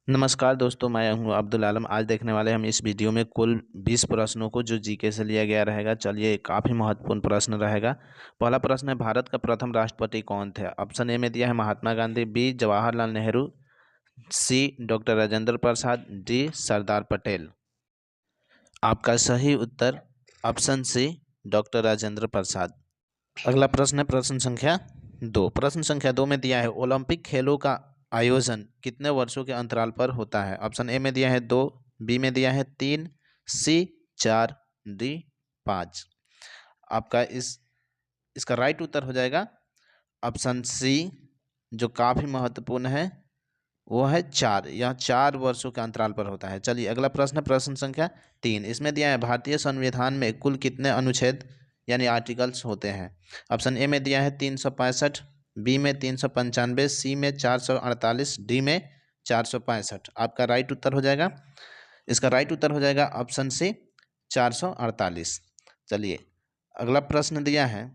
नमस्कार दोस्तों, मैं हूं अब्दुल आलम। आज देखने वाले हम इस वीडियो में कुल 20 प्रश्नों को जो जीके से लिया गया रहेगा। चलिए, काफ़ी महत्वपूर्ण प्रश्न रहेगा। पहला प्रश्न है, भारत का प्रथम राष्ट्रपति कौन थे? ऑप्शन ए में दिया है महात्मा गांधी, बी जवाहरलाल नेहरू, सी डॉक्टर राजेंद्र प्रसाद, डी सरदार पटेल। आपका सही उत्तर option C doctor Rajendra Prasad. अगला प्रश्न है प्रश्न संख्या 2। प्रश्न संख्या 2 में दिया है, ओलंपिक खेलों का आयोजन कितने वर्षों के अंतराल पर होता है? ऑप्शन ए में दिया है 2, बी में दिया है 3, सी 4, डी 5। आपका इसका राइट उत्तर हो जाएगा ऑप्शन सी, जो काफ़ी महत्वपूर्ण है, वो है 4। यह 4 वर्षों के अंतराल पर होता है। चलिए, अगला प्रश्न है प्रश्न संख्या 3। इसमें दिया है, भारतीय संविधान में कुल कितने अनुच्छेद यानी आर्टिकल्स होते हैं? ऑप्शन ए में दिया है 365, बी में 395, सी में 448, डी में 465। आपका राइट उत्तर हो जाएगा, इसका राइट उत्तर हो जाएगा ऑप्शन सी 448। चलिए, अगला प्रश्न दिया है,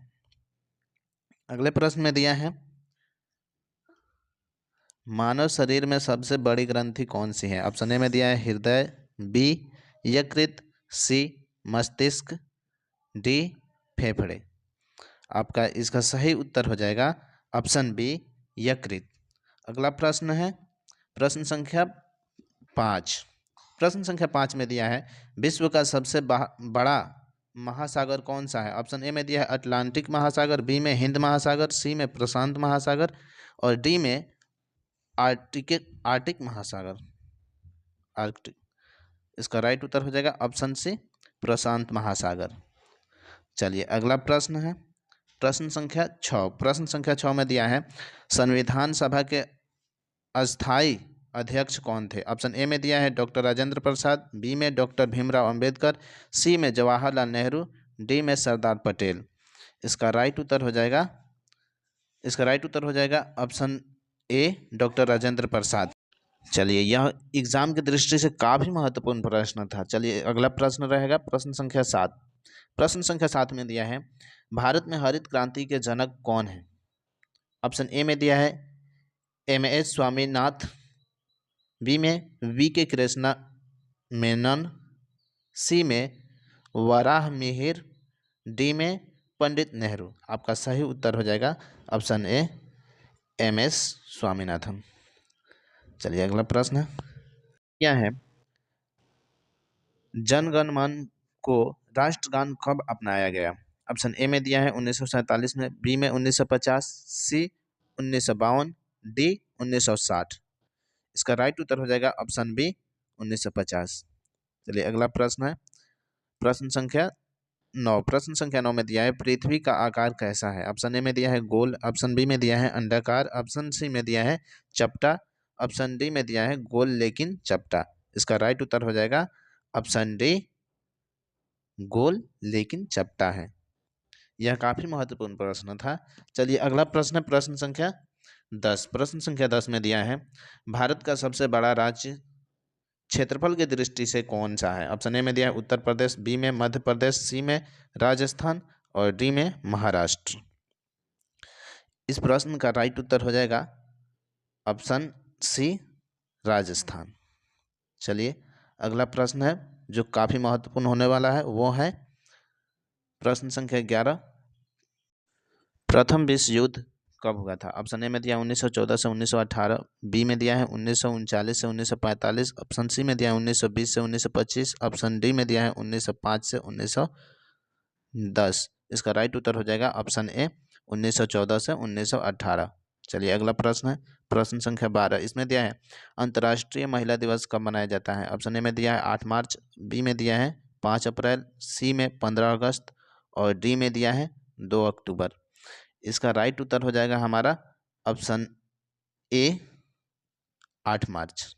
अगले प्रश्न में दिया है, मानव शरीर में सबसे बड़ी ग्रंथि कौन सी है? ऑप्शन ए में दिया है हृदय, बी यकृत, सी मस्तिष्क, डी फेफड़े। आपका इसका सही उत्तर हो जाएगा ऑप्शन बी यकृत। अगला प्रश्न है प्रश्न संख्या 5। प्रश्न संख्या 5 में दिया है, विश्व का सबसे बड़ा महासागर कौन सा है? ऑप्शन ए में दिया है अटलांटिक महासागर, बी में हिंद महासागर, सी में प्रशांत महासागर और डी में आर्टिक महासागर। आर्कटिक। इसका राइट उत्तर हो जाएगा ऑप्शन सी प्रशांत महासागर। चलिए, अगला प्रश्न है प्रश्न संख्या 6। प्रश्न संख्या 6 में दिया है, संविधान सभा के अस्थाई अध्यक्ष कौन थे? ऑप्शन ए में दिया है डॉक्टर राजेंद्र प्रसाद, बी में डॉक्टर भीमराव अंबेडकर, सी में जवाहरलाल नेहरू, डी में सरदार पटेल। इसका राइट उत्तर हो जाएगा, इसका राइट उत्तर हो जाएगा option A doctor Rajendra Prasad. चलिए, यह एग्जाम की दृष्टि से काफ़ी महत्वपूर्ण प्रश्न था। चलिए, अगला प्रश्न रहेगा प्रश्न संख्या 7। प्रश्न संख्या 7 में दिया है, भारत में हरित क्रांति के जनक कौन है? ऑप्शन ए में दिया है एम.एस. स्वामीनाथन, बी में वी.के. कृष्णा मेनन, सी में वराह मिहिर, डी में पंडित नेहरू। आपका सही उत्तर हो जाएगा ऑप्शन ए एम.एस. स्वामीनाथन। चलिए, अगला प्रश्न क्या है, जन गण मन को राष्ट्रगान कब अपनाया गया? ऑप्शन ए में दिया है 1947 में, बी में 1950, सी 1952, डी 1960। इसका राइट उत्तर हो जाएगा ऑप्शन बी 1950। चलिए, अगला प्रश्न है प्रश्न संख्या 9। प्रश्न संख्या 9 में दिया है, पृथ्वी का आकार कैसा है? ऑप्शन ए में दिया है गोल, ऑप्शन बी में दिया है अंडाकार, ऑप्शन सी में दिया है चपटा, ऑप्शन डी में दिया है गोल लेकिन चपटा। इसका राइट उत्तर हो जाएगा ऑप्शन डी गोल लेकिन चपटा है। यह काफी महत्वपूर्ण प्रश्न था। चलिए, अगला प्रश्न है प्रश्न संख्या 10। प्रश्न संख्या 10 में दिया है, भारत का सबसे बड़ा राज्य क्षेत्रफल की दृष्टि से कौन सा है? ऑप्शन ए में दिया है उत्तर प्रदेश, बी में मध्य प्रदेश, सी में राजस्थान और डी में महाराष्ट्र। इस प्रश्न का राइट उत्तर हो जाएगा ऑप्शन सी राजस्थान। चलिए, अगला प्रश्न है जो काफी महत्वपूर्ण होने वाला है, वो है प्रश्न संख्या 11। प्रथम विश्व युद्ध कब हुआ था? ऑप्शन ए में दिया 1914 से 1918, बी में दिया है 1939 से 1945, ऑप्शन सी में दिया है 1920 से 1925, ऑप्शन डी में दिया है 1905 से 1910। इसका राइट उत्तर हो जाएगा ऑप्शन ए 1914 से 1918। चलिए, अगला प्रश्न है प्रश्न संख्या 12। इसमें दिया है, अंतर्राष्ट्रीय महिला दिवस कब मनाया जाता है? ऑप्शन ए में दिया है 8 मार्च, बी में दिया है 5 अप्रैल, सी में 15 अगस्त और डी में दिया है 2 अक्टूबर। इसका राइट उत्तर हो जाएगा हमारा ऑप्शन ए 8 मार्च।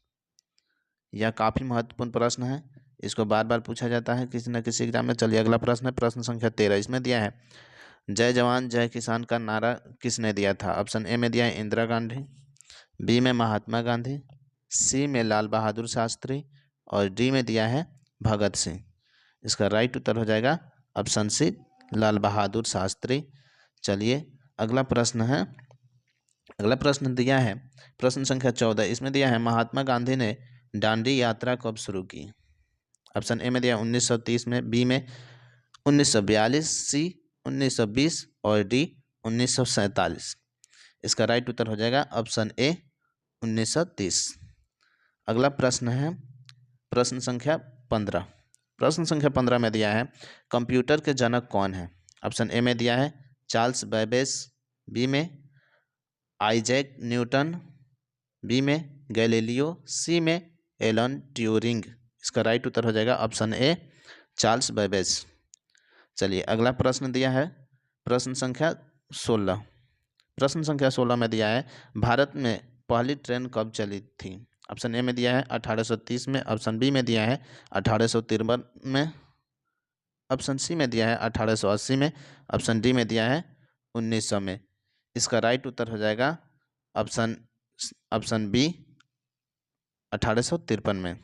यह काफ़ी महत्वपूर्ण प्रश्न है, इसको बार बार पूछा जाता है किसी न किसी एग्जाम में। चलिए, अगला प्रश्न है प्रश्न संख्या 13। इसमें दिया है, जय जवान जय किसान का नारा किसने दिया था? ऑप्शन ए में दिया है इंदिरा गांधी, बी में महात्मा गांधी, सी में लाल बहादुर शास्त्री और डी में दिया है भगत सिंह। इसका राइट उत्तर हो जाएगा ऑप्शन सी लाल बहादुर शास्त्री। चलिए, अगला प्रश्न है अगला प्रश्न दिया है प्रश्न संख्या 14, इसमें दिया है महात्मा गांधी ने दांडी यात्रा कब शुरू की। ऑप्शन ए में दिया 1930 में, बी में 1942, सी 1920 और डी 1947। इसका राइट उत्तर हो जाएगा ऑप्शन ए 1930। अगला प्रश्न है प्रश्न संख्या 15। प्रश्न संख्या 15 में दिया है कंप्यूटर के जनक कौन है। ऑप्शन ए में दिया है चार्ल्स बेबेज, बी में आइजैक न्यूटन, बी में गैलीलियो, सी में एलन ट्यूरिंग। इसका राइट उत्तर हो जाएगा ऑप्शन ए चार्ल्स बेबेज। चलिए अगला प्रश्न दिया है प्रश्न संख्या 16। प्रश्न संख्या 16 में दिया है भारत में पहली ट्रेन कब चली थी। ऑप्शन ए में दिया है 1830 में, ऑप्शन बी में दिया है 1853 में, ऑप्शन सी में दिया है 1880 में, ऑप्शन डी में दिया है 1900 में। इसका राइट उत्तर हो जाएगा ऑप्शन बी 1853 में।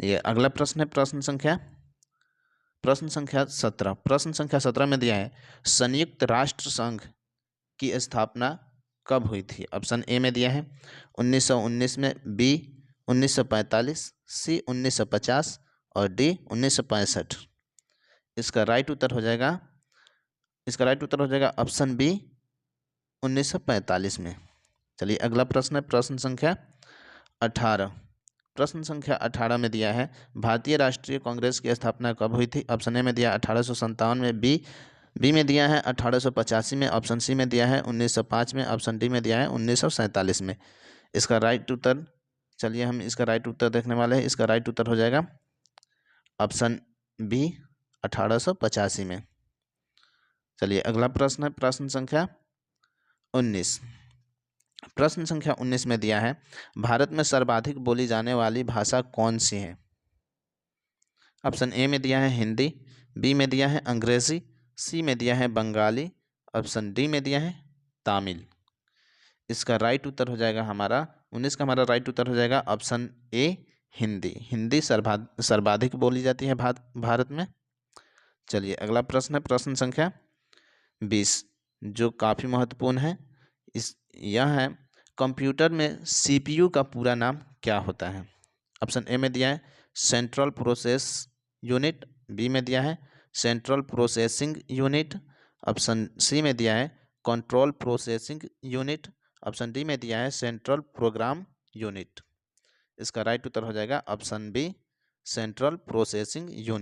ये अगला प्रश्न है प्रश्न संख्या 17। प्रश्न संख्या 17 में दिया है संयुक्त राष्ट्र संघ की स्थापना कब हुई थी। ऑप्शन ए में दिया है 1919 में, बी 1945, सी 1950 और डी 1965। इसका राइट उत्तर हो जाएगा ऑप्शन बी 1945 में। चलिए अगला प्रश्न है प्रश्न संख्या 18। प्रश्न संख्या 18 में दिया है भारतीय राष्ट्रीय कांग्रेस की स्थापना कब हुई थी। ऑप्शन ए में दिया 1857 में, बी में दिया है 1885 में, ऑप्शन सी में दिया है 1905 में, ऑप्शन डी में दिया है 1947 में। इसका राइट उत्तर चलिए हम इसका राइट उत्तर देखने वाले हैं। इसका राइट उत्तर हो जाएगा ऑप्शन बी 1885 में। चलिए अगला प्रश्न है प्रश्न संख्या 19। प्रश्न संख्या 19 में दिया है भारत में सर्वाधिक बोली जाने वाली भाषा कौन सी है। ऑप्शन ए में दिया है हिंदी, बी में दिया है अंग्रेजी, सी में दिया है बंगाली, ऑप्शन डी में दिया है तमिल। इसका राइट उत्तर हो जाएगा हमारा 19 का हमारा राइट उत्तर हो जाएगा ऑप्शन ए हिंदी। हिंदी सर्वाधिक बोली जाती है भारत में। चलिए अगला प्रश्न है प्रश्न संख्या 20 जो काफ़ी महत्वपूर्ण है। यह है कंप्यूटर में सीपीयू का पूरा नाम क्या होता है। ऑप्शन ए में दिया है सेंट्रल प्रोसेस यूनिट, बी में दिया है central processing unit, option C में दिया है control processing unit, option D में दिया है सेंट्रल प्रोग्राम यूनिट। इसका राइट उत्तर हो जाएगा option B central processing unit.